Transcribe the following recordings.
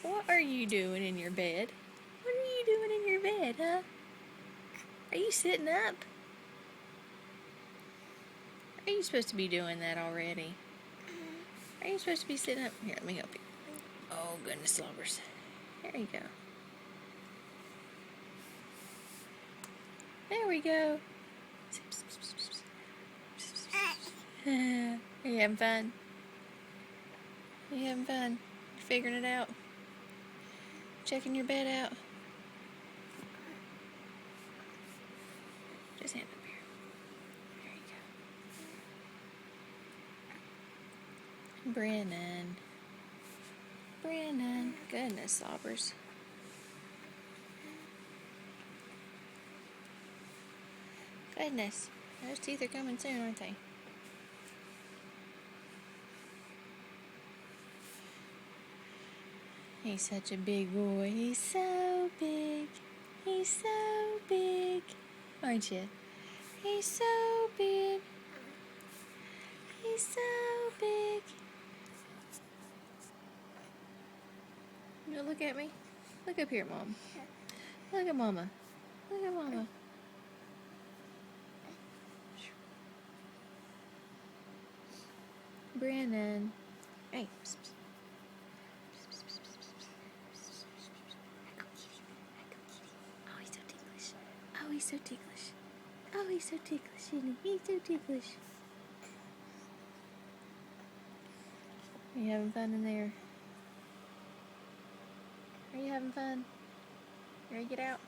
What are you doing in your bed? What are you doing in your bed, huh? Are you sitting up? Are you supposed to be doing that already? Are you supposed to be sitting up? Here, let me help you. Oh, goodness, slobbers. There you go. There we go. Are you having fun? Are you having fun? You figuring it out? Checking your bed out? Just hand up here. There you go. Brennan. Brennan. Goodness, slobbers. Goodness. Those teeth are coming soon, aren't they? He's such a big boy. He's so big. He's so big. Aren't you? He's so big. He's so big. You look at me? Look up here, Mom. Look at Mama. Look at Mama. Brennan. Hey. Oh, he's so ticklish. Oh, he's so ticklish. Oh, he's so ticklish, isn't he? He's so ticklish. Are you having fun in there? Are you having fun? Ready to get out?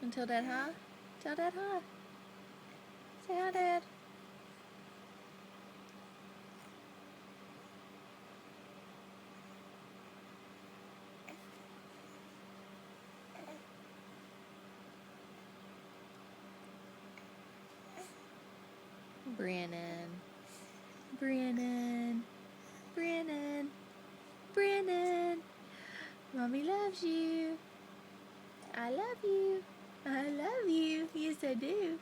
And tell Dad hi? Tell Dad hi. Say hi, Dad. Brennan. Brennan. Brennan. Brennan. Mommy loves you. I love you. I love you. Yes, I do.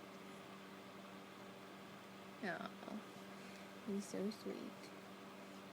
Oh, he's so sweet.